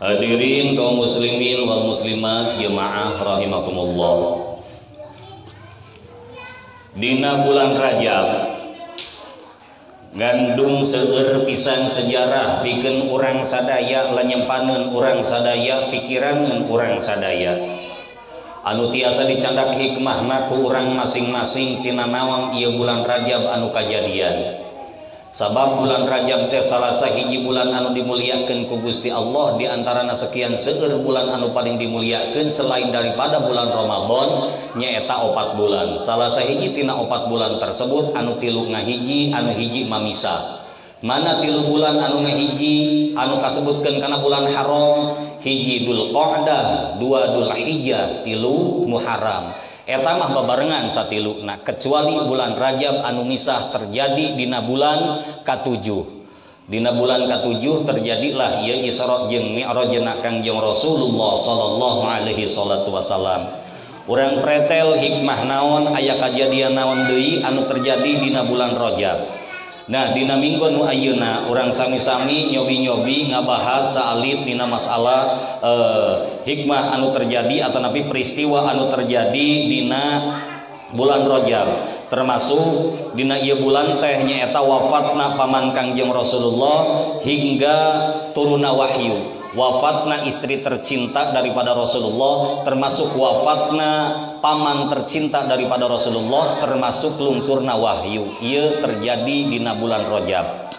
Hadirin kaum muslimin wal muslimat jemaah rahimakumullah. Dina bulan Rajab ngandung seueur pisan sejarah pikeun urang sadaya lanyempaneun urang sadaya pikirankeun urang sadaya anu tiasa dicandak hikmahna ku urang masing-masing tina naon ieu bulan Rajab anu kajadian. Sabab bulan Rajab teh salah sahiji bulan anu dimuliakeun ku Gusti Allah di antarana sekian seueur bulan anu paling dimuliakeun selain daripada bulan Ramadan nyaeta 4 bulan. Salah sahiji tina 4 bulan tersebut anu 3 ngahiji anu hiji mamisah. Mana 3 bulan anu ngahiji anu kasebutkeun kana bulan haram? Hiji Dzulqa'dah, 2 Dzulhijjah, 3 Muharram. Eta mah babarengan satiluna kecuali bulan Rajab anu misah terjadi dina bulan ka-7. Dina bulan ka-7 terjadilah ieu Isra jeung Mi'rajna Kangjeng Rasulullah sallallahu alaihi wasallam. Urang pretel hikmah naon aya kajadian naon deui anu terjadi dina bulan Rajab. Nah, dina minggu nu ayeuna urang sami-sami nyobi-nyobi ngabahas saalit dina masalah hikmah anu terjadi atau napi peristiwa anu terjadi dina bulan Rajab. Termasuk dina ieu bulan teh nyaeta wafatna paman Kangjeng Rasulullah hingga turuna wahyu. Wafatna istri tercinta daripada Rasulullah, termasuk wafatna paman tercinta daripada Rasulullah, termasuk lungsurna wahyu. Ieu terjadi dina bulan Rajab.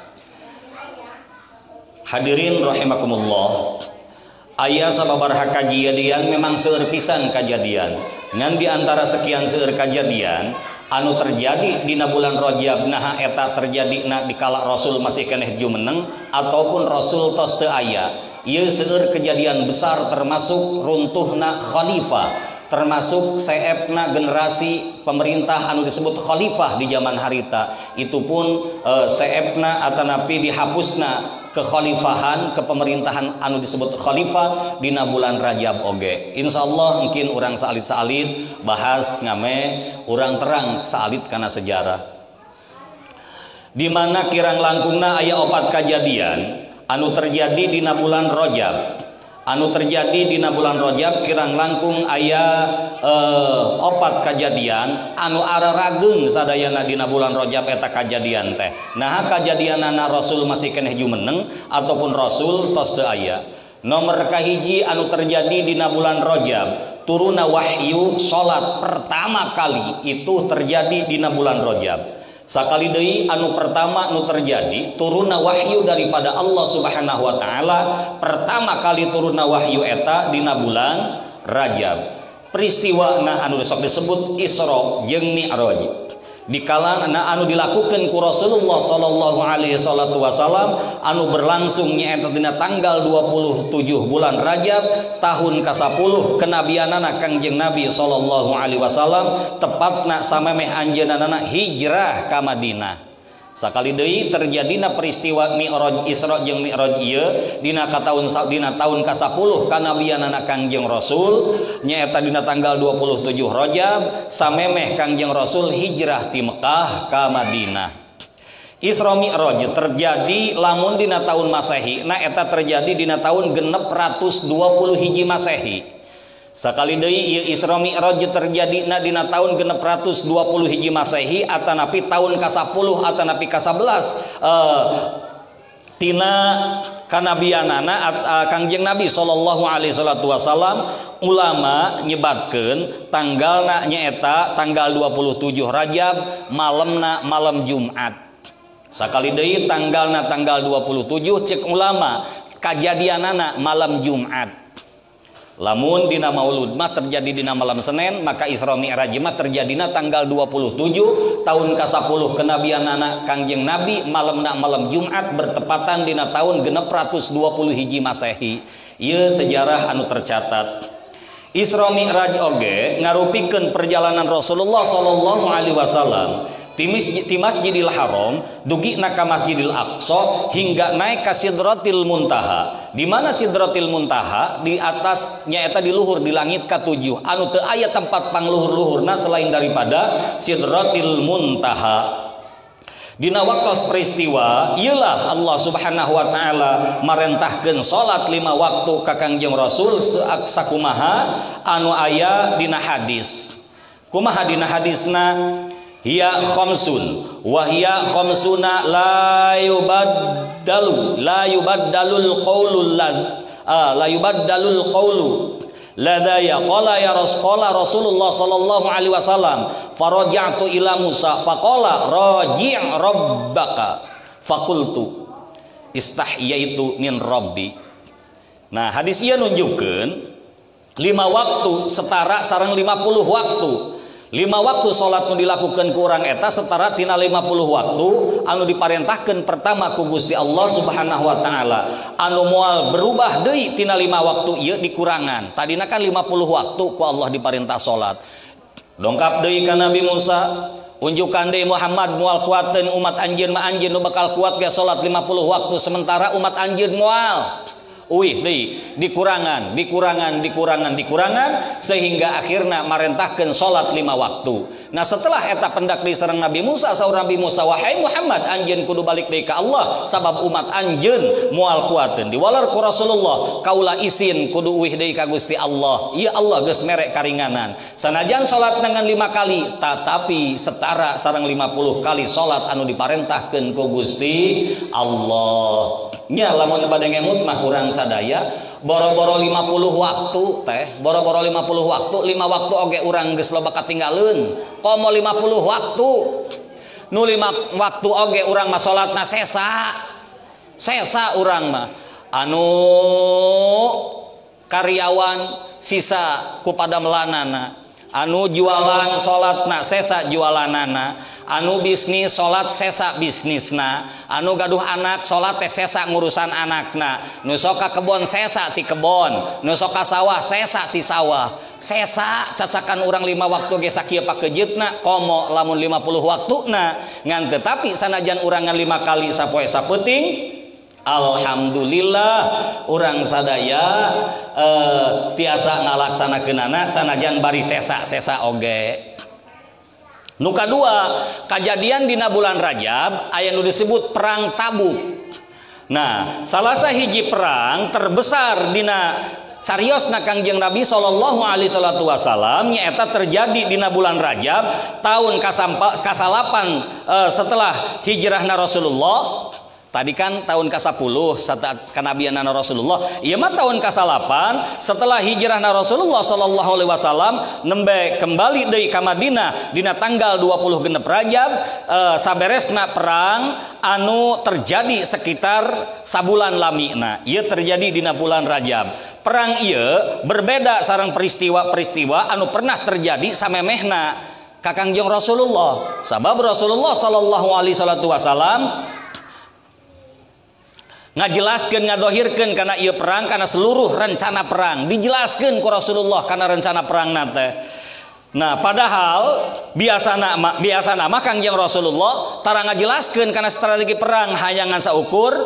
Hadirin rahimakumullah. Aya sababaraha kajadian memang seueur pisan kajadian. Ngan di antara sekian seueur kajadian anu terjadi dina bulan Rajab naha eta terjadina dikala Rasul masih keneh jumeneng ataupun Rasul tos teu aya. Ieu seueur kejadian besar termasuk runtuhna khalifah, termasuk seepna generasi pemerintah anu disebut khalifah di zaman harita. Itu pun seepna atanapi dihapusna kekhalifahan kepemerintahan anu disebut khalifah dina bulan Rajab oge. Insyaallah mungkin urang saalit-saalit bahas ngame urang terang saalit kana sejarah. Di mana kirang langkungna aya 4 kajadian anu terjadi dina bulan Rajab. Anu terjadi dina bulan Rajab kirang langkung aya 4 kajadian anu ararageun sadayana dina bulan Rajab eta kajadian teh. Nah, kajadianana Rasul masih keneh jumeneng ataupun Rasul tos teu aya. Nomor kahiji anu terjadi dina bulan Rajab, turuna wahyu salat pertama kali itu terjadi dina bulan Rajab. Sakali deui anu pertama anu terjadi turuna wahyu daripada Allah Subhanahu wa taala, pertama kali turuna wahyu eta dina bulan Rajab. Peristiwana anu sok disebut Isra jeung Mi'raj. Dikala anu dilakukan ku Rasulullah sallallahu alaihi wasallam anu berlangsung nyaeta dina tanggal 27 bulan Rajab tahun ka-10 kenabianana Kangjeng Nabi sallallahu alaihi wasallam, tepatna samemeh anjeunna hijrah ka Madinah. Sakali deui terjadina peristiwa Mi'raj Isra jeung Mi'raj ieu dina tahun ka-10 kanabianana Kangjeng Rasul nyaeta dina tanggal 27 Rajab samemeh Kangjeng Rasul hijrah ti Mekah ka Madinah. Isra Mi'raj terjadi lamun dina tahun Masehi, nah eta terjadi dina tahun 620 hiji Masehi. Sakali deui ieu Isra Mi'raj terjadi dina tahun 620 hiji Masehi atanapi tahun ka-10 atanapi ka-11 tina kanabianana Kangjeng Nabi sallallahu alaihi wasallam. Ulama nyebatkeun tanggalna nyaeta tanggal 27 Rajab, malemna malam Jumat. Sakali deui tanggalna tanggal 27 cek ulama kajadianana malam Jumat. Lamun dina maulud mah terjadi dina malam Senin, maka Isra Mi'raj mah terjadina tanggal 27 tahun ka-10 kenabianana Kangjeng Nabi, malemna malam Jumat bertepatan dina tahun 620 hiji Masehi. Ieu sejarah anu tercatat. Isra Mi'raj oge ngarupikeun perjalanan Rasulullah sallallahu alaihi wasallam ti Masjidil Haram dugi na ka Masjidil Aqsa hingga naik ka Sidratil Muntaha. Di mana Sidratil Muntaha? Di atasnya eta di luhur di langit ka-7 anu teu aya tempat pangluhur-luhurna selain daripada Sidratil Muntaha. dina waktos peristiwa ialah Allah Subhanahu wa taala marentahkeun salat 5 waktu ka Kangjeng Rasul sakumaha anu aya dina hadis. Kumaha dina hadisna? Hiya khamsun wa hiya khamsuna la yubaddalul qawlu ladaya qala ya Rasulullah sallallahu alaihi wasallam faraja'tu ila Musa faqala raji' rabbaka faqultu istahyaitu min rabbi. Nah hadis ieu nunjukkeun 5 waktu setara sareng 50 waktu. 5 waktu salat nu dilakukan ku urang eta setara tina 50 waktu anu diparentahkeun pertama ku Gusti Allah Subhanahu wa taala. Anu moal berubah deui tina 5 waktu ieu dikurangan. Tadina kan 50 waktu ku Allah diparentah salat. Dongkap deui ka Nabi Musa, unjukan deui Muhammad moal kuateun umat anjeun mah anjeun nu bakal kuat ge salat 50 waktu sementara umat anjeun moal dikurangan sehingga akhirnya marentahkeun salat 5 waktu. Nah setelah eta pendak di sareng Nabi Musa, saur Nabi Musa, wahai Muhammad anjeun kudu balik deui ka Allah sabab umat anjeun moal kuateun diwalar ku Rasulullah kaula isin kudu uih deui ka Gusti Allah. Ieu Allah geus mere karinganan sanajan salat dengan 5 kali tetapi setara sareng 50 kali salat anu diparentahkeun ku Gusti Allah. Nya lamun bade ngemut mah urang sadaya boro-boro 50 waktu teh, boro-boro 50 waktu, 5 waktu oge urang geus loba katinggaleun. Komo 50 waktu. Nu 5 waktu oge urang mah salatna sesa. Sesa urang mah. Anu karyawan sisa ku padamelanana. Anu jualan salatna sesa jualanana. Anu bisnis salat sesa bisnisna, anu gaduh anak salat teh sesa ngurusan anakna, nu sok ka kebon sesa ti kebon, nu sok ka sawah sesa ti sawah. Sesa cacakan urang 5 waktu ge sakieu pakejeutna komo lamun 50 waktuna ngan tetapi sanajan urangan 5 kali sapoe sapeuting alhamdulillah urang sadaya tiasa ngalaksanakeunana sanajan bari sesa-sesa oge. Nu kadua kejadian dina bulan Rajab aya nu disebut perang Tabuk. Nah, salah sahiji perang terbesar dina cariosna Kangjeng Nabi sallallahu alaihi wasallam nyaeta terjadi dina bulan Rajab tahun ka-8 setelah hijrahna Rasulullah. Tadi kan tahun ke-10 kenabian Rasulullah. Ieu mah tahun ke-8 setelah hijrahna Rasulullah sallallahu alaihi wasallam nembe kembali deui ka Madinah dina tanggal 20 genep Rajab saberesna perang anu terjadi sekitar sabulan lamina. Ieu terjadi dina bulan Rajab. Perang ieu berbeda sareng peristiwa-peristiwa anu pernah terjadi samemehna ka Kangjeng Rasulullah. Sabab Rasulullah sallallahu alaihi wasallam ngajelaskeun ngadohirkeun kana ieu perang kana seluruh rencana perang dijelaskeun ku Rasulullah kana rencana perang teh. Nah padahal biasana mah Kangjeng Rasulullah tara ngajelaskeun kana strategi perang hayangan saukur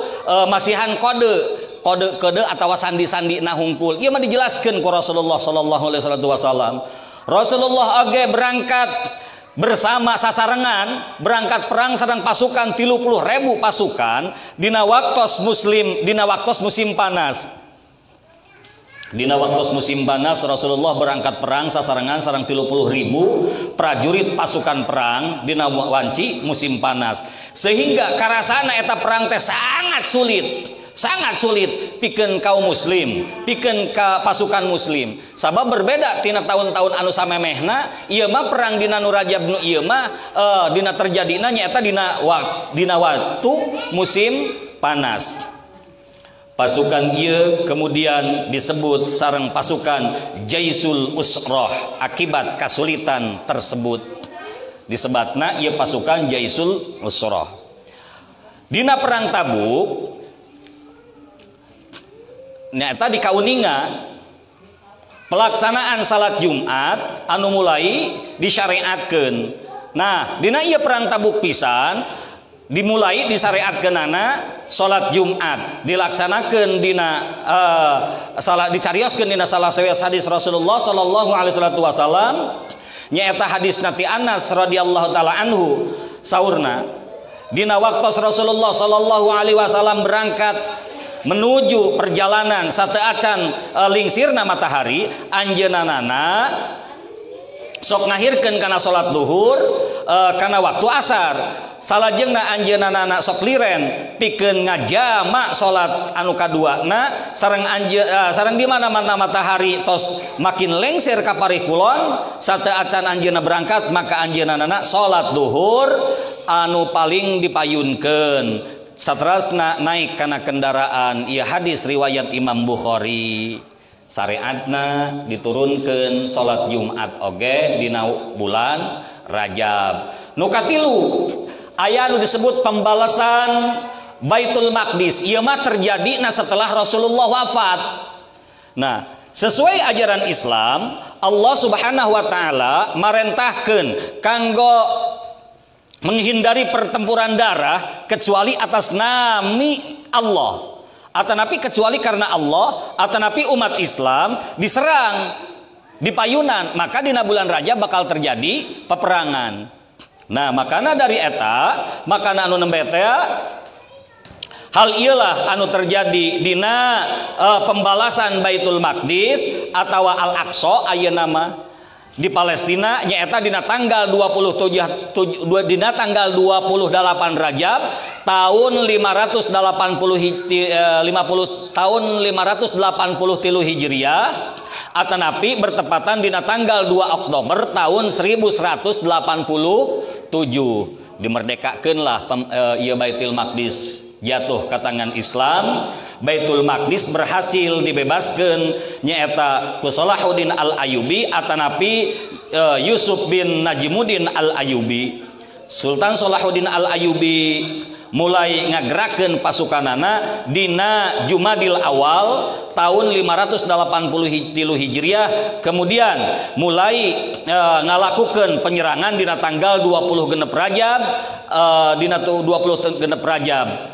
masihan kode atawa sandi-sandi na hungkul. Ieu mah dijelaskeun ku Rasulullah sallallahu alaihi wasallam. Rasulullah oge berangkat bersama sasarengan berangkat perang sareng pasukan 30.000 pasukan dina waktos musim panas. Dina waktos musim panas Rasulullah berangkat perang sasarengan sareng 30.000 prajurit pasukan perang dina wanci musim panas. Sehingga karasana eta perang teh sangat sulit pikeun kaum muslim, pikeun ka pasukan muslim. Sabab berbeda tina tahun-tahun anu samemehna, ieu mah perang dina nu Rajab nu ieu mah dina terjadina nyaeta dina waktu musim panas. Pasukan ieu kemudian disebut sareng pasukan Jaisul Usrah akibat kasulitan tersebut. Disebatna ieu pasukan Jaisul Usrah. Dina perang Tabuk nyata di kauninga pelaksanaan salat Jumat anu mulai disyariatkeun. Nah, dina ieu perang Tabuk pisan dimulai disyariatkeunana salat Jumat dilaksanakeun dina salat dicarioskeun dina salah saeueus hadis Rasulullah sallallahu alaihi wasallam nyaeta hadis Nati Anas radhiyallahu taala anhu saurna dina waktos Rasulullah sallallahu alaihi wasallam berangkat menuju perjalanan sateuacan lingsirna matahari, anjeunana sok ngahirkeun kana salat duhur kana waktu asar. Salajengna anjeunana sok liren pikeun ngajama salat anu kaduana sareng di mana-mana matahari tos makin lengser ka parih kulon, sateuacan anjeunna berangkat maka anjeunana salat duhur anu paling dipayunkeun. Saterasna naik kana kendaraan. Ieu hadis riwayat Imam Bukhari. Syariatna diturunkeun salat Jumat oge dina bulan Rajab. Nu katilu aya nu disebut pembalasan Baitul Maqdis. Ieu mah terjadina setelah Rasulullah wafat. Nah, sesuai ajaran Islam, Allah Subhanahu wa taala marentahkeun kanggo menghindari pertempuran darah kecuali atas nami Allah. Atanapi kecuali karena Allah, atanapi umat Islam diserang di payunan, maka dina bulan Rajab bakal terjadi peperangan. Nah, makana dari eta, makana anu nembe teh hal iyalah anu terjadi dina pembalasan Baitul Maqdis atawa Al-Aqsa ayeuna mah di Palestina nyaeta dina tanggal 28 Rajab tahun 580 Hijriah atanapi bertepatan dina tanggal 2 Oktober tahun 1187 dimerdekakeunlah ieu Baitul Maqdis jatuh ke tangan Islam. Baitul Maqdis berhasil dibebaskeun nyaeta ku Salahuddin Al-Ayyubi atanapi Yusuf bin Najmuddin Al-Ayyubi. Sultan Salahuddin Al-Ayyubi mulai ngagerakeun pasukanana dina Jumadil Awal tahun 583 Hijriah, kemudian mulai ngalakukeun penyerangan dina tanggal 20 genep Rajab dina 20 genep Rajab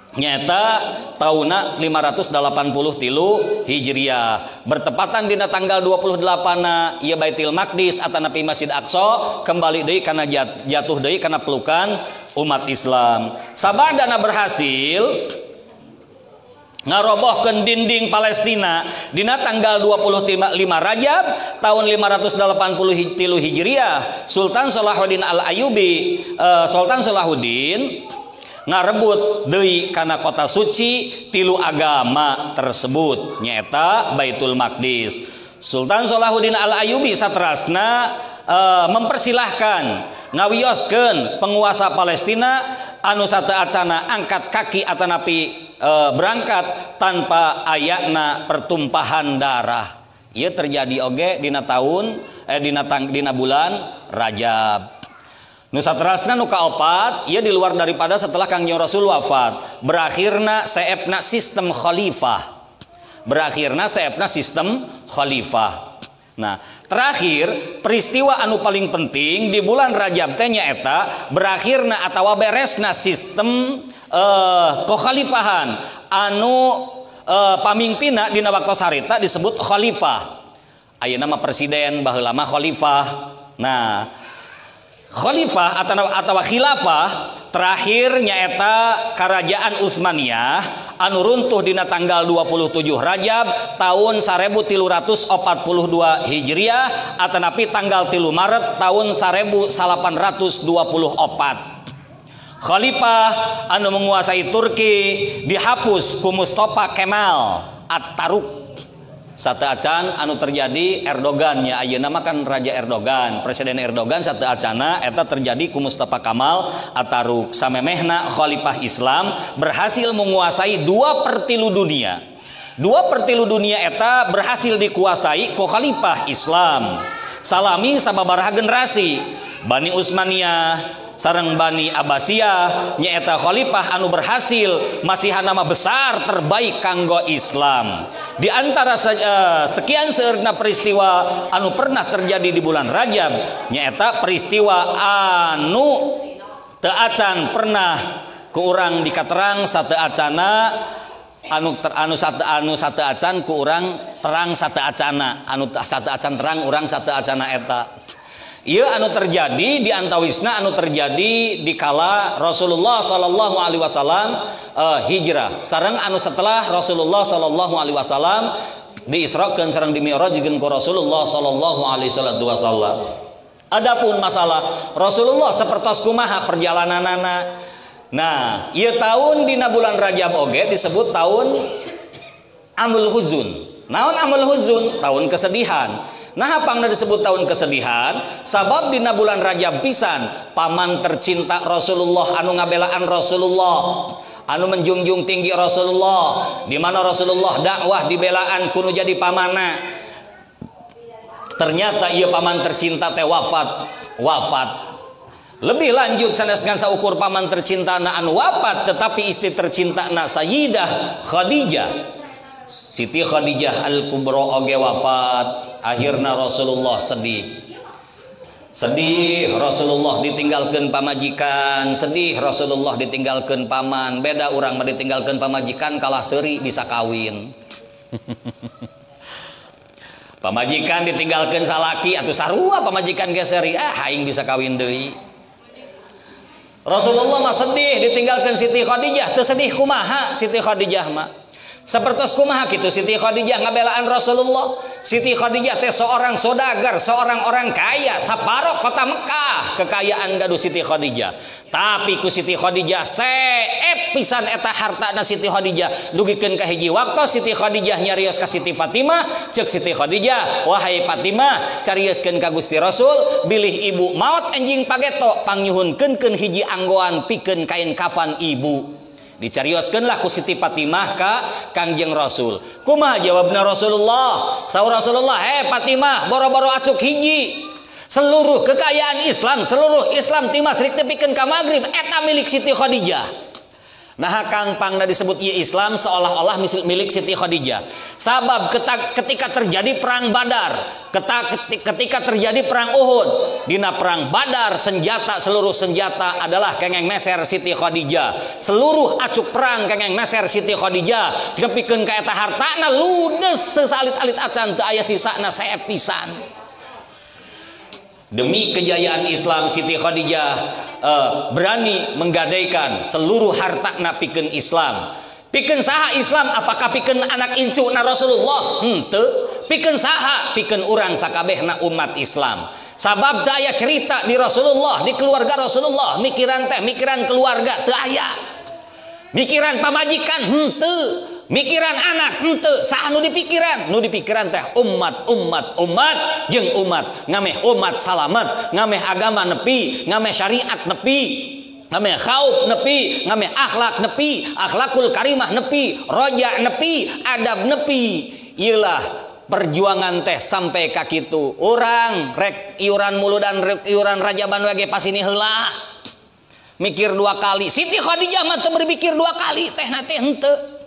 nyata tahunna 583 Hijriah bertepatan dina tanggal 28 ieu Baitul Maqdis atanapi Masjid Aqsa kembali deui kana jatuh deui kana pelukan umat Islam. Sabadana berhasil ngarobohkeun dinding Palestina dina tanggal 25 Rajab tahun 583 Hijriah. Sultan Salahuddin Al-Ayyubi Sultan Salahuddin ngarebut deui kana kota suci tilu agama tersebut nyaeta Baitul Maqdis. Sultan Salahuddin Al-Ayyubi saterasna mempersilahkan ngawioskeun penguasa Palestina anu sateacana angkat kaki atanapi berangkat tanpa ayana pertumpahan darah. Ieu terjadi oge dina tahun dina bulan Rajab. Nu saterasna nu kaopat ieu di luar daripada setelah Kangjeng Rasul wafat berakhirna saepna sistem khalifah. Nah, terakhir peristiwa anu paling penting di bulan Rajab teh nyaeta berakhirna atawa beresna sistem kekhalifahan anu pamimpinna dina waktos harita disebut khalifah. Ayeuna mah presiden, baheula mah khalifah. Nah, khalifah atau khilafah terakhir nyaeta kerajaan Utsmaniyah anu runtuh dina tanggal 27 Rajab tahun 1342 Hijriah atanapi tanggal 3 Maret tahun 1824. Khalifah anu menguasai Turki dihapus ku Mustafa Kemal Atatürk. Sateacan anu terjadi Erdogan nya ayeuna mah kan Raja Erdogan, Presiden Erdogan sateacana eta terjadi ku Mustafa Kemal Atatürk. Samemehna khalifah Islam berhasil menguasai 2/3 dunia. 2/3 dunia eta berhasil dikuasai ku khalifah Islam. Salami sababaraha generasi Bani Utsmaniyah sareng Bani Abbasiyah nyaeta khalifah anu berhasil masihana mah besar terbaik kanggo Islam. Di antara sekian seurna peristiwa anu pernah terjadi di bulan Rajab nyaeta peristiwa anu teu acan pernah ku urang dikaterang sateacana anu sateacan ku urang terang sateacana anu sateacan terang urang sateacana eta Ieu anu terjadi di antawisna anu terjadi di kala Rasulullah sallallahu alaihi wasallam hijrah sareng anu setelah Rasulullah sallallahu alaihi wasallam diisrakeun sareng dimi'rajkeun ku Rasulullah sallallahu alaihi wasallam. Adapun masalah Rasulullah sapertos kumaha perjalananana. Nah, ieu taun dina bulan Rajab oge disebut taun Amul Huzun. Naon Amul Huzun? Taun kesedihan. Nah, apangna disebut tahun kesedihan? Sabab dina bulan Rajab pisan paman tercinta Rasulullah anu ngabelaan Rasulullah, anu menjunjung tinggi Rasulullah, di mana Rasulullah dakwah dibelaan kudu jadi pamana. Ternyata ieu paman tercinta teh wafat. Lebih lanjut sanes ngan saukur paman tercintana anu wafat tetapi istri tercintana Sayyidah Khadijah. Siti Khadijah Al-Kubra oge wafat. Akhirna Rasulullah sedih Rasulullah ditinggalkan pamajikan, sedih Rasulullah ditinggalkan paman. Beda orang mah ditinggalkan pamajikan kalah seuri bisa kawin. Pamajikan ditinggalkan salaki atau sarua pamajikan ge seuri aing bisa kawin deui. Rasulullah mah sedih ditinggalkan Siti Khadijah, teu sedih kumaha Siti Khadijah mah. Sapertos kumaha kitu Siti Khadijah ngabelaan Rasulullah. Siti Khadijah teh seorang saudagar, seorang orang kaya, saparok kota Mekah kekayaan gaduh Siti Khadijah. Tapi ku Siti Khadijah seep pisan eta hartana Siti Khadijah dugikeun ka hiji waktu Siti Khadijah nyarios ka Siti Fatimah, ceuk Siti Khadijah, wahai Fatimah, carioskeun ka Gusti Rasul, bilih ibu maot enjing pageto pangnyuhunkeun hiji anggoan pikeun kain kafan ibu. Dicarioskeunlah ku Siti Fatimah ka Kangjeng Rasul. Kumaha jawabna Rasulullah? Saur Rasulullah, Fatimah, boro-boro acuk hiji. Seluruh kekayaan Islam, seluruh Islam ti masrik tepikeun ka magrib eta milik Siti Khadijah. Nah, kang pangna disebut ieu Islam seolah-olah milik Siti Khadijah. Sabab ketika terjadi perang Badar, ketika terjadi perang Uhud, dina perang Badar seluruh senjata adalah kengeng meser Siti Khadijah. Seluruh acuk perang kengeng meser Siti Khadijah. Nepikeun ka eta hartana ludes teu salit-alit acan teu aya sisana saep pisan. Demi kejayaan Islam Siti Khadijah berani menggadaikan seluruh hartana pikeun Islam. Pikeun saha Islam? Apakah pikeun anak incu na Rasulullah? Henteu. Pikeun saha? Pikeun urang sakabehna umat Islam. Sabab teu aya cerita di Rasulullah, di keluarga Rasulullah, mikiran keluarga teu aya. Mikiran pamajikan henteu. Mikiran anak henteu. Saha nu dipikiran? Nu dipikiran teh umat jeung umat. Ngameh umat salamet, ngameh agama nepi, ngameh syariat nepi, ngameh khauf nepi, ngameh akhlak nepi, akhlakul karimah nepi, roja nepi, adab nepi. Ieulah perjuangan teh sampai ka kitu. Urang rek iuran muludan rek iuran rajaban we pasini heula. Mikir dua kali. Siti Khadijah mah teu berpikir dua kali teh na teh henteu.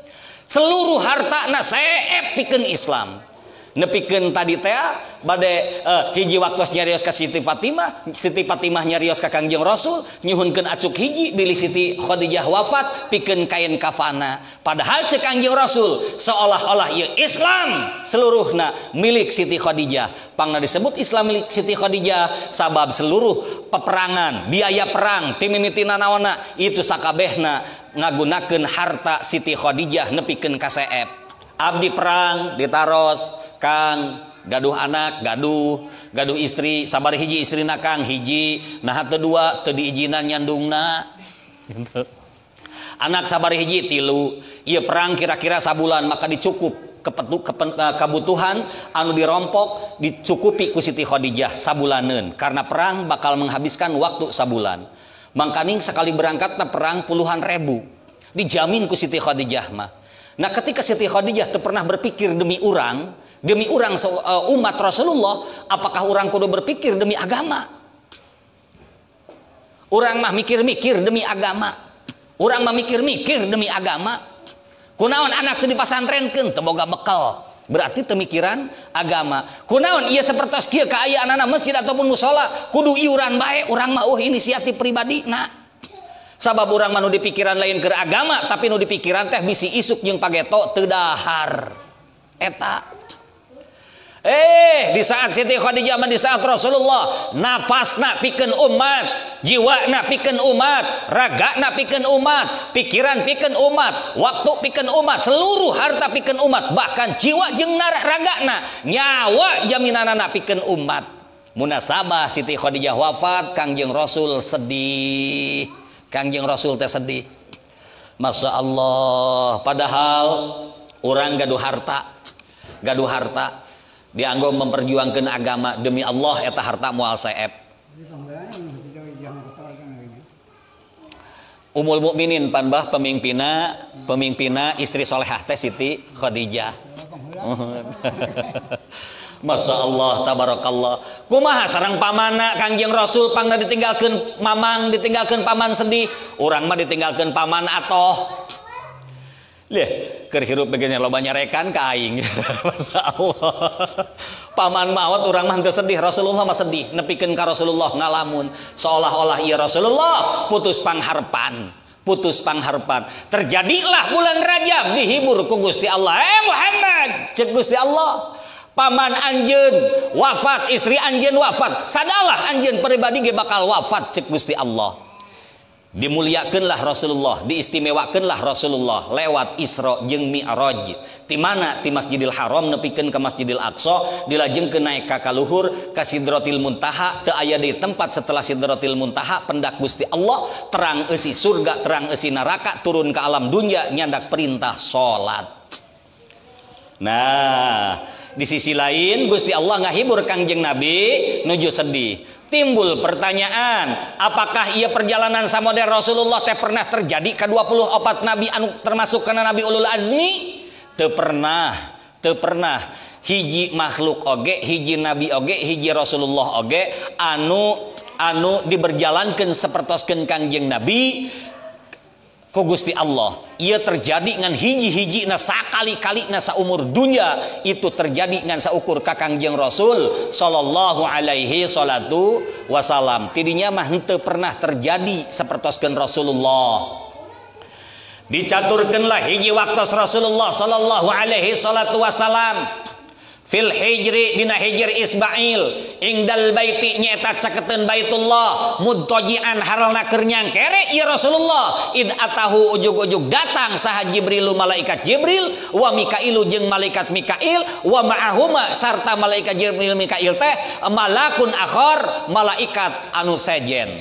Seluruh hartana seep pikeun Islam. Nepikeun tadi teh bade hiji waktu nyarios ka Siti Fatimah nyarios ka Kangjeng Rasul, nyuhunkeun acuk hiji bilih Siti Khadijah wafat pikeun kain kafana. Padahal ceuk Kangjeng Rasul seolah-olah ieu Islam seluruhna milik Siti Khadijah. Pangna disebut Islam milik Siti Khadijah sabab seluruh peperangan, biaya perang, timimitina naonna itu sakabehna ngagunakeun harta Siti Khadijah nepikeun ka seep. Abdi perang ditaros Kang gaduh anak gaduh istri sabar hiji istrina Kang hiji nah teu dua teu diijinan nyandungna anak sabar hiji 3 ieu perang kira-kira sabulan maka dicukup kebutuhan anu dirompok dicukupi ku Siti Khadijah sabulaneun karena perang bakal menghabiskan waktu sabulan. Mangkaning sekali berangkatna perang puluhan ribu dijamin ku Siti Khadijah mah. Nah ketika Siti Khadijah teu pernah berpikir demi urang umat Rasulullah, apakah orang kudu berpikir demi agama? Orang mah mikir-mikir demi agama. Orang mah mikir-mikir demi agama. Kunaon anak teu dipasantrenkeun teu boga bekal, berarti teu mikiran agama. Kunaon ieu sapertos kieu kaayaanana masjid ataupun musala kudu iuran bae, urang mah inisiatif pribadina. Sabab urang mah nu dipikiran lain keur agama, tapi nu dipikiran teh bisi isuk jeung pageto teu dahar. Eta Di saat Siti Khadijah di saat Rasulullah nafasna pikeun umat, jiwana pikeun umat, ragana pikeun umat, pikiran pikeun umat, waktu pikeun umat, seluruh harta pikeun umat, bahkan jiwa jeung ragana, nyawa jaminanana pikeun umat. Munasabah Siti Khadijah wafat, Kangjeng Rasul sedih. Kangjeng Rasul teh sedih. Masya Allah, padahal orang gaduh harta dianggo memperjuangkan agama demi Allah eta harta moal saeb. Ummul mukminin panbah pemimpina istri solehah teh Siti Khadijah. Masya Allah, tabarakallah. Kumaha sareng pamana Kangjeng Rasul pangna ditinggalkeun mamang, ditinggalkeun paman sedih, urang mah ditinggalkeun paman atoh. Lihat, keur hirup begini loba nyarekan ka aing. Masya Allah. Paman maot urang mah teu sedih, Rasulullah mah sedih, nepikeun ka Rasulullah ngalamun seolah-olah ieu Rasulullah putus pangharpan. Terjadilah bulan Rajab dihibur ku Gusti Allah. Muhammad, cek Gusti Allah, paman anjeun wafat, istri anjeun wafat, sadalah anjeun pribadi ge bakal wafat, cek Gusti Allah. Dimuliakeunlah Rasulullah, diistimewakeunlah Rasulullah lewat Isra jeung Mi'raj. Ti mana? Ti Masjidil Haram nepikeun ka Masjidil Aqsa, dilajengkeun naik ka kaluhur ka Sidratil Muntaha. Teu aya di tempat setelah Sidratil Muntaha pendak Gusti Allah, terang eusi surga, terang eusi neraka, turun ke alam dunya nyandak perintah salat. Nah, di sisi lain Gusti Allah ngahibur Kangjeng Nabi nuju sedih. Timbul pertanyaan, apakah ia perjalanan samodel Rasulullah teh pernah terjadi ke 24 nabi anu termasuk kana nabi ulul azmi? Teu pernah. Hiji makhluk oge, hiji nabi oge, hiji Rasulullah oge anu diberjalankeun sapertoskeun Kangjeng Nabi ku Gusti Allah. Ia terjadi ngan hiji-hiji na sakali-kali na saumur dunya, itu terjadi ngan saukur ka Kangjeng Rasul sallallahu alaihi salatu wasalam. Tidinya mah henteu pernah terjadi sapertoskeun Rasulullah. Dicaturkeunlah hiji waktos Rasulullah sallallahu alaihi salatu wasalam fil hijri dina hijr Ismail ingdal baiti nyaeta caketeun Baitullah mudtajian haralna keur nyangkere ieu Rasulullah id atahu ujug-ujug datang saha Jibrilu malaikat Jibril wa Mikailu jeung malaikat Mikail wa ma'ahuma sarta malaikat Jibril Mikail teh malakun akhar malaikat anu sejen.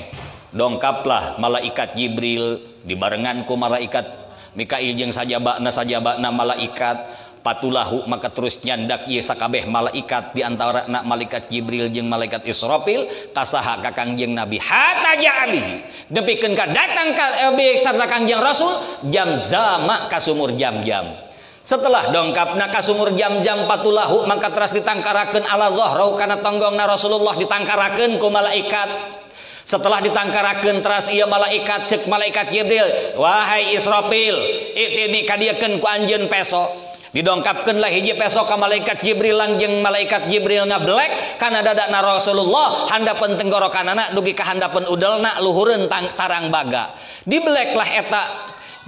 Dongkaplah malaikat Jibril dibarengan ku malaikat Mikail jeung sajabana malaikat patulahu maka terus nyandak ieu sakabeh malaikat di antara malaikat Jibril jeung malaikat Israfil kasaha ka Kangjeng Nabi hatta ja'ali depikeun ka datang ka sarta Kangjeng Rasul jam zama ka sumur jam-jam. Setelah dongkapna ka sumur jam-jam patulahu maka terus ditangkarakeun ala dhahrau kana tonggongna Rasulullah ditangkarakeun ku malaikat. Setelah ditangkarakeun teras ieu malaikat cek malaikat Jibril, wahai Israfil itini kadiekeun ku anjeun peso. Didongkapkeunlah hiji peso ka malaikat Jibril langjeng malaikat Jibril ngablek kana dadana Rasulullah handapeun tenggorokanana dugi ka handapeun udelna luhureun tarang baga. Dibleklah eta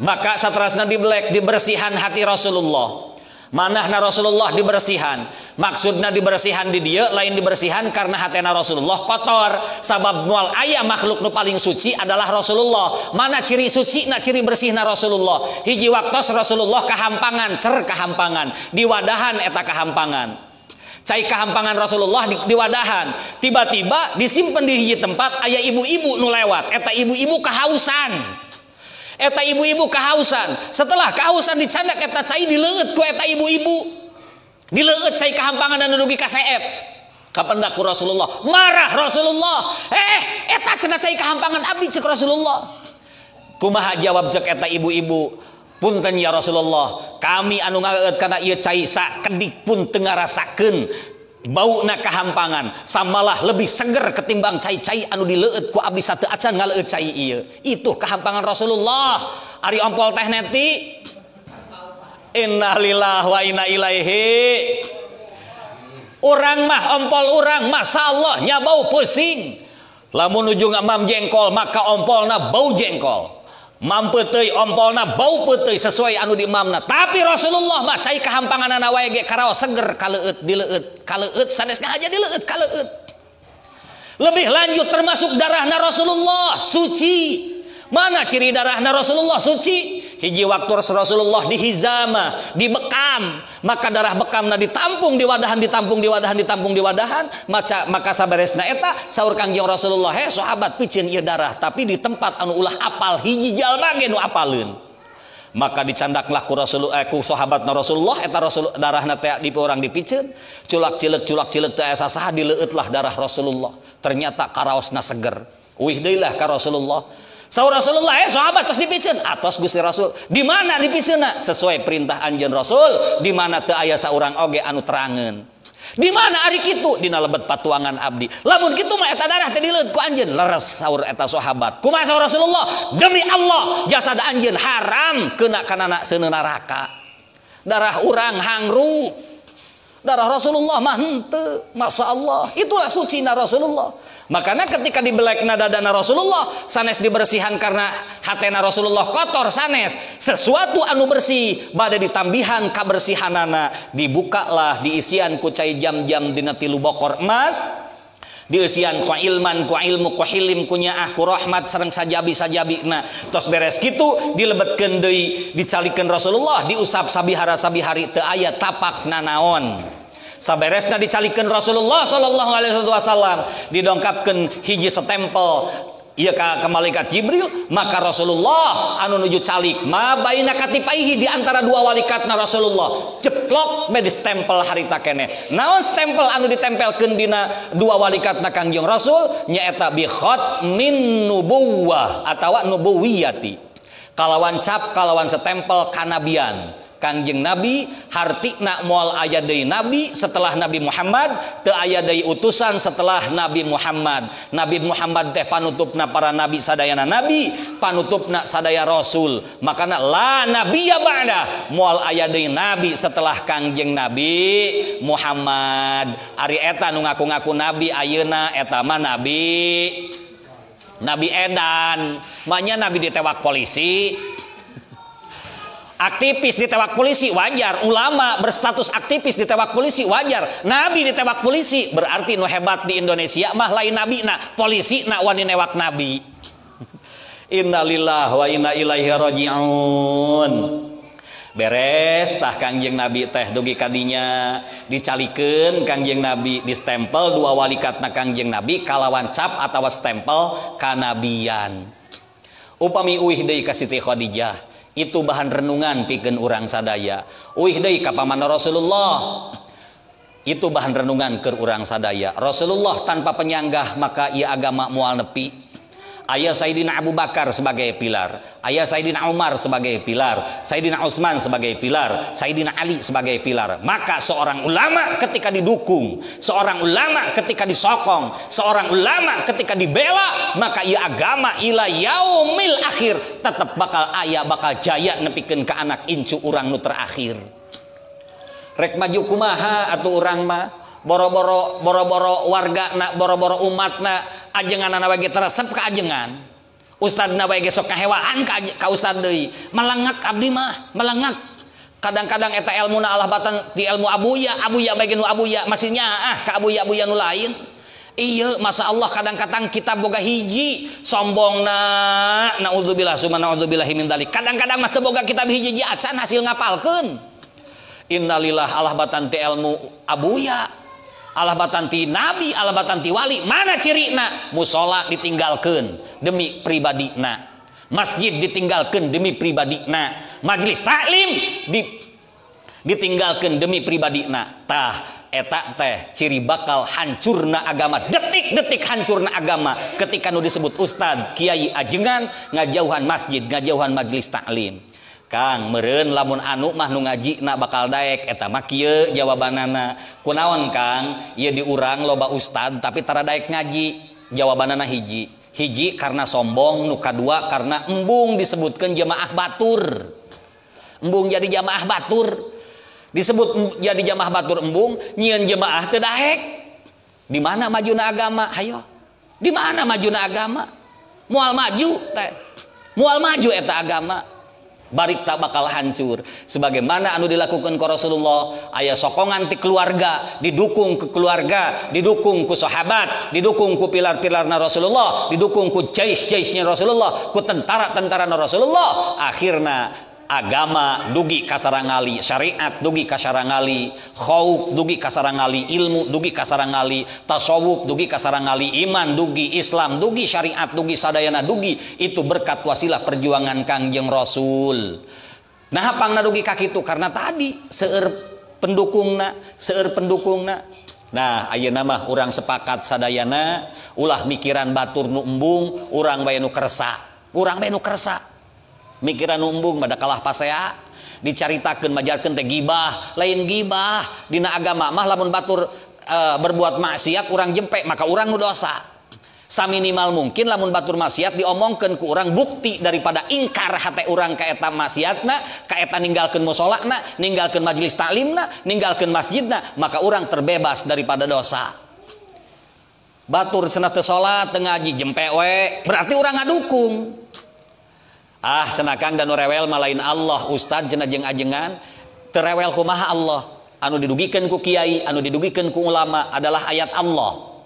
maka saterasna diblek dibersihan hati Rasulullah. Manahna Rasulullah dibersihan, maksudna dibersihan di dieu lain dibersihan karena hatena Rasulullah kotor. Sabab moal aya makhluk nu paling suci adalah Rasulullah. Mana ciri suci na ciri bersihna Rasulullah? Hiji waktos Rasulullah kahampangan, kahampangan, diwadahan eta kahampangan. Cai kahampangan Rasulullah di wadahan. Tiba-tiba disimpen di hiji tempat aya ibu-ibu nu lewat. Eta ibu-ibu kahausan. Setelah kehausan dicandak eta cai dileueut ku eta ibu-ibu. Dileueut cai kahampangan dan dugi ka seep. Kapendak ku Rasulullah. Marah Rasulullah. Eta cenah cai kahampangan abdi cek Rasulullah. Kumaha jawab cek eta ibu-ibu? Punten ya Rasulullah, kami anu ngageueut kana ieu cai sakedik pun teu ngarasakeun bauna kahampangan, samalah lebih seger ketimbang cai-cai anu dileueut ku abdi sateu acan ngaleueut cai ieu. Itu kahampangan Rasulullah. Ari ompol teh neti innalillahi wa inna ilaihi. Urang mah ompol urang masyaallah nya bau pusing. Lamun ujung amam jengkol maka ompolna bau jengkol. Mampu teuy ompolna bau peuteui sesuai anu di imamna. Tapi Rasulullah mah cai kahampanganana wae ge karaos seger kaleueut dileueut, kaleueut sanesna aja dileueut kaleueut. Lebih lanjut termasuk darahna Rasulullah suci. Mana ciri darahna Rasulullah suci? Hiji waktu Rasulullah dihizama, dibekam, maka darah bekamna ditampung di wadahan, ditampung di wadahan, ditampung di wadahan, maka saberesna eta saur Kangjeng Rasulullah, he sahabat pikeun ieu darah, tapi di tempat anu ulah apal hiji jalma ge nu apaleun. Maka dicandaklah ku Rasulullah, ku sahabatna Rasulullah eta darahna teh orang dipikeun, culak-cileuk teh asa saha dileueutlah darah Rasulullah. Ternyata karaosna seger. Uih deui lah ka Rasulullah. Saur Rasulullah, sahabat tos dipikeun, atos Gusti Rasul. Di mana dipikeunna? Sesuai perintah anjeun Rasul, di mana teu aya saurang oge anu terangeun. Di mana ari kitu? Dina lebet patuangan abdi. Lamun kitu mah eta darah teh dileueut ku anjeun, leres saur eta sahabat. Kumaha saur Rasulullah? Demi Allah, jasad anjeun haram kena kana seuneun neraka. Darah urang hangru. Darah Rasulullah mah henteu. Masyaallah, itulah sucina Rasulullah. Makanya ketika dibelekna dadana Rasulullah sanes dibersihan karena hatena Rasulullah kotor sanes sesuatu anu bersih bade ditambihan kabersihanana dibukalah diisian ku cai jam-jam dina 3 bokor emas diisian ku ilman ku ilmu ku hilim ku nyaah ku rahmat sareng sajabi-sajabina tos beres kitu dilebetkeun deui dicalikeun Rasulullah diusap sabihara-sabihari teu aya tapak nanaon. Saberesna dicalikeun Rasulullah sallallahu alaihi wasallam didongkapkeun hiji setempel ieu ka malaikat Jibril, maka Rasulullah anu nuju calik ma baina katipaihi di antara dua walikatna Rasulullah ceplok be distempel harita keneh. Naon stempel anu ditempelkeun dina dua walikatna Kangjeng Rasul nyaeta bi khatmin nubuwah atawa nubuwiyati. Kalawan cap kalawan setempel kanabian. Kangjeng Nabi hartina moal aya deui nabi setelah Nabi Muhammad, teu aya deui utusan setelah Nabi Muhammad. Nabi Muhammad teh panutupna para nabi sadayana nabi, panutupna sadaya rasul. Makana la nabiyya ba'da, moal aya deui nabi setelah Kangjeng Nabi Muhammad. Ari eta nu ngaku-ngaku nabi ayeuna eta mah nabi edan. Manya nabi ditewak polisi. Aktivis ditewak polisi wajar, ulama berstatus aktivis ditewak polisi wajar, nabi ditewak polisi berarti nu hebat di Indonesia mah lain nabi na polisi na wani newak nabi. Innalillahi wa inna ilaihi rajiun. Beres tah Kangjeng Nabi teh dugi kadinya dicalikeun Kangjeng Nabi di stempel dua walikatna Kangjeng Nabi kalawan cap atawa stempel kanabian. Upami uih deui ka Siti Khadijah itu bahan renungan pikeun urang sadaya. Uih deui ka pamanna Rasulullah. Itu bahan renungan keur urang sadaya. Rasulullah tanpa penyanggah maka ieu agama moal nepi. Aya Sayyidina Abu Bakar sebagai pilar, aya Sayyidina Umar sebagai pilar, Sayyidina Utsman sebagai pilar, Sayyidina Ali sebagai pilar. Maka seorang ulama ketika didukung, seorang ulama ketika disokong, seorang ulama ketika dibela, maka ieu agama ila yaumil akhir tetap bakal aya bakal jaya nepikeun ka anak incu urang nu terakhir. Rek maju kumaha atuh urang mah boro-boro warga nak boro-boro umat nak ajenganana we ge teresep ka ajengan ustadna we ge sok kahewaan ka ustad deui melengak abdi mah melengak kadang-kadang eta ilmuna Allah batan di ilmu abuya we ge nu abuya masih nyaah ka abuya nu lain. Iya masyaallah kadang-kadang kita boga hiji sombongna naudzubillah summa naudzubillahi min dzalik kadang-kadang mah teu boga kitab hiji acan hasil ngapalkeun. Innalillah Allah batan ti ilmu abuya Allah batan ti nabi, Allah batan ti wali. Mana cirina? Musola ditinggalkeun demi pribadina. Masjid ditinggalkeun demi pribadina. Majelis taklim ditinggalkeun demi pribadina. Tah eta teh ciri bakal hancurna agama. Detik-detik hancurna agama ketika nu disebut ustad, kiai ajengan ngajauhan masjid, ngajauhan majelis taklim. Kang meureun lamun anu mah nu ngajina bakal daek eta mah kieu jawabanana. Kunaon Kang? Ieu di urang loba ustad tapi tara daek ngaji. Jawabanana hiji karena sombong, nu kadua karena embung disebutkeun jamaah batur. Embung jadi jamaah batur. Disebut jadi jamaah batur embung, nyieun jamaah teu daek. Di mana majuna agama? Hayo. Di mana majuna agama? Moal maju teh. Mual maju eta agama, barik tak bakal hancur. Sebagaimana anu dilakukan ku Rasulullah, aya sokongan ti keluarga, didukung ke keluarga, didukung ku sahabat, didukung ku pilar-pilarna Rasulullah, didukung ku jais-jaisnya Rasulullah, ku tentara-tentara Rasulullah. Akhirna agama dugi kasarangali, syariat dugi kasarangali, khauf dugi kasarangali, ilmu dugi kasarangali, tasawuf dugi kasarangali, iman dugi, Islam dugi, syariat dugi, sadayana dugi. Itu berkat wasilah perjuangan Kangjeng Rasul. Nah hapangna dugi ka kitu karena tadi seueur pendukungna. Nah ayeuna mah urang sepakat sadayana ulah mikiran batur nu embung, urang bae nu kersa. Mikiran umbung pada kalah pasea dicaritakeun majarkeun teh gibah, lain gibah dina agama mah lamun batur berbuat maksiat urang jempe maka urang nu dosa. Saminimal mungkin lamun batur maksiat diomongkeun ku urang bukti daripada ingkar hate urang ka eta maksiatna, ka eta ninggalkeun musolana, ninggalkeun majelis taklimna, ninggalkeun masjidna, maka urang terbebas daripada dosa. Batur cenah teu salat, teu ngaji jempe we, berarti urang ngadukung. Cenah Kang dan rewel malain Allah ustad cenah jeung ajengan terewel kumaha Allah anu didugikeun ku kiai, anu didugikeun ku ulama adalah ayat Allah.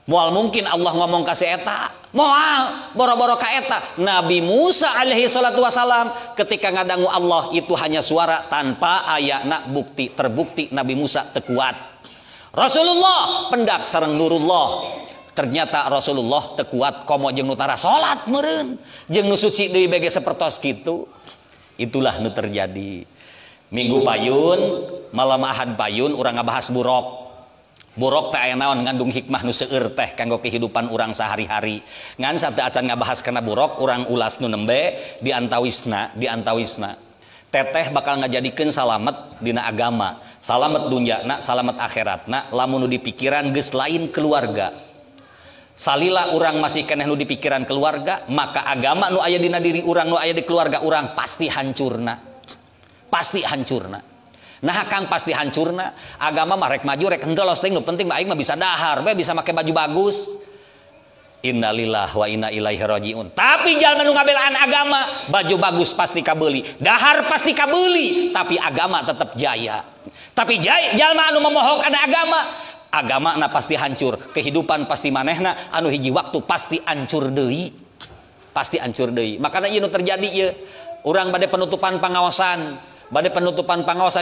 Moal mungkin Allah ngomong ka si eta, moal boro-boro ka eta. Nabi Musa alaihi salatu wasalam ketika ngadangu Allah itu hanya suara tanpa ayana bukti, terbukti Nabi Musa teu kuat. Rasulullah pendak sareng Nurullah. Ternyata Rasulullah teu kuat komo jeung nu tara salat meureun jeung nu suci deui bege sapertos kitu. Itulah nu terjadi. Minggu payun, malam Ahad payun urang ngabahas burok. Burok teh aya naon ngandung hikmah nu seueur teh kanggo kehidupan urang sehari-hari. Ngan sateu acan ngabahas kana burok urang ulas nu nembe diantawisna. Teteh bakal ngajadikeun salamet dina agama, salamet dunyana, salamet akhiratna lamun nu dipikiran geus lain keluarga. Salila urang masih keneh nu dipikiran keluarga, maka agama nu aya dina diri urang, nu aya di keluarga urang pasti hancurna. Nah Kang pasti hancurna. Agama mah rek maju rek hentelos teh nu penting mah aing mah bisa dahar we, bisa make baju bagus. Innalillahi wa inna ilaihi rajiun. Tapi jalma nu ngabelaan agama, baju bagus pasti kabeuli, dahar pasti kabeuli, tapi agama tetap jaya. Tapi jalma anu memohon kana agama na pasti hancur, kehidupan pasti manehna anu hiji waktu pasti hancur deui. Makana ieu nu terjadi ieu. Urang bade penutupan pangaosan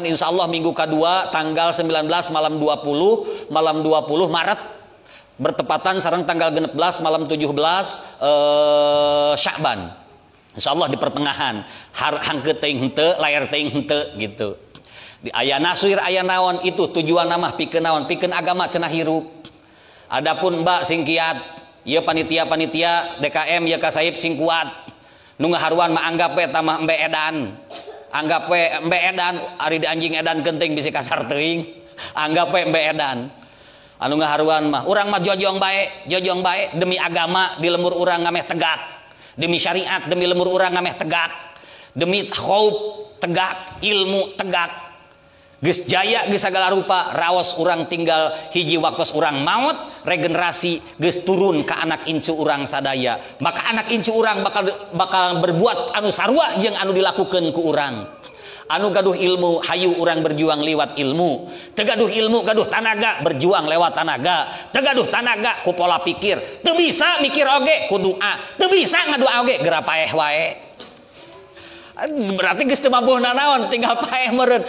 insyaallah minggu kedua tanggal 19 malam 20 Maret bertepatan sareng tanggal 16 malam 17 Sya'ban. Insyaallah di pertengahan hangkeut teuing henteu, layar teuing henteu gitu. Di aya naswir aya naon itu tujuan nama pikeun naon, pikeun agama cenah hirup. Adapun mbak sing kiat ieu panitia DKM ieu kasaib sing kuat nu ngaharuan mah anggap we tamah embe edan, ari di anjing edan kenting bisi kasar teuing, anggap we embe edan. Anu ngaharuan mah urang mah jojong bae demi agama di lembur urang ngameh tegak, demi syariat demi lembur urang ngameh tegak, demi khauf tegak, ilmu tegak. Geus jaya geus sagala rupa raos urang tinggal hiji waktos urang maut, regenerasi geus turun ka anak incu urang sadaya. Maka anak incu urang bakal berbuat anu sarua jeung anu dilakukeun ku urang. Anu gaduh ilmu hayu urang berjuang liwat ilmu, teu gaduh ilmu gaduh tanaga berjuang lewat tanaga, teu gaduh tanaga ku pola pikir, teu bisa mikir oge ku doa, teu bisa ngadoa oge geura paeh wae. Berarti geus teu mampu naon tinggal paeh meureun.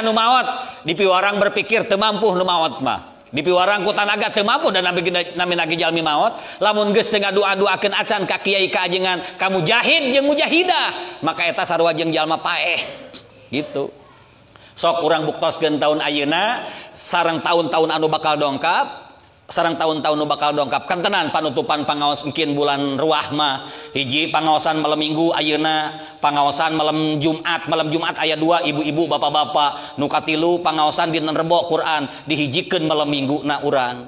Anu maot dipiwarang berpikir teu mampu nu maot mah. Dipiwarang ku tanaga teu mampu dan nami nagi jalmi maot. Lamun geus teu ngadoa-doakeun acan ka kiai ka ajengan, ka mujahid jeung mujahidah, maka eta sarua jeung jalma paeh. Gitu. Sok urang buktoskeun taun ayeuna sareng tahun-tahun anu bakal dongkap. Sareng tahun-tahun nu bakal dongkap kan tenan panutupan pangaos engkeun bulan Ruah mah hiji pangaosan malam Minggu ayeuna, pangaosan malam Jumat aya 2 ibu-ibu bapak-bapak, nu katilu pangaosan dinten Rebo Quran dihijikeun malam Minggu na urang.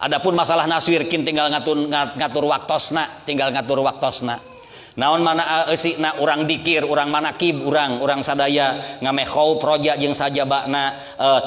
Adapun masalah naswir kin tinggal ngatur waktosna. naon mana eusina urang dikir, urang manakib, urang sadaya ngamehau proja jeung sajabana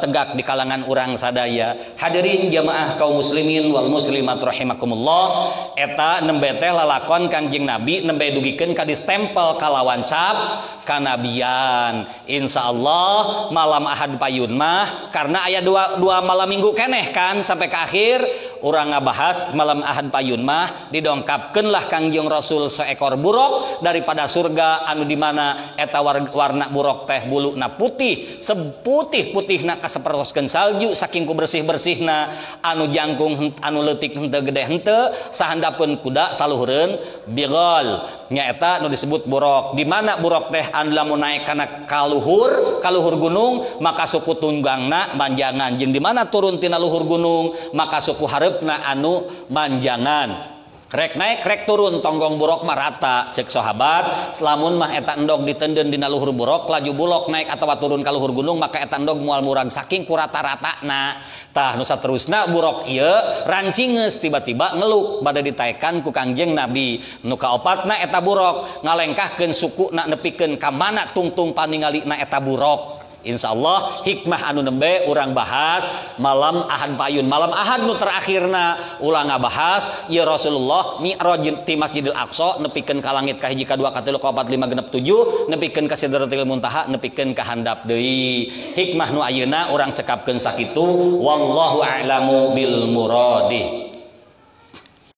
tegak di kalangan urang sadaya. Hadirin jamaah kaum muslimin wal muslimat rahimakumullah, eta nembe teh lalakon Kangjeng Nabi nembe dugikeun ka distempel kalawan cap kanabian. Insyaallah malam Ahad payun mah karena aya dua malam minggu keneh kan sampai ke akhir urang ngabahas malam Ahad payun mah didongkapkeunlah Kangjeng Rasul seekor buruk daripada surga anu di mana eta warna buruk teh buluna putih seputih-putihna kasaperoskeun salju saking ku bersih-bersihna anu jangkung anu leutik henteu gede henteu sahandapeun kuda saluhureun bigol nyaeta nu disebut buruk. Di mana buruk teh anu lamun naik kana kaluhur gunung maka suku tunggangna manjangan jeung di mana turun tina luhur gunung maka suku hareupna anu manjangan. Rek naik rek turun tonggong buruk marata cek sahabat lamun mah eta endog ditendeun dina luhur buruk laju bulok naik atawa turun ka luhur gunung maka eta endog moal murag saking ku rata-ratana. Tah nu saterusna buruk ieu rancingeus tiba-tiba ngeluk bade ditaekan ku Kangjeng Nabi. Nu kaopatna eta buruk ngalengkahkeun sukuna nepikeun ka mana tungtung paningalina eta buruk. Insyaallah hikmah anu nembe urang bahas malam Ahad payun. Malam Ahad nu terakhirna ulang ngabahas ya Rasulullah mi'raj ti Masjidil Aqsa nepikeun ka langit ka hiji ka dua ka telu ka opat lima genep tujuh nepikeun ka Sidratil Muntaha nepikeun ka handap deui. Hikmah nu ayeuna urang cekapkeun sakitu wallahu a'lamu bil muradi.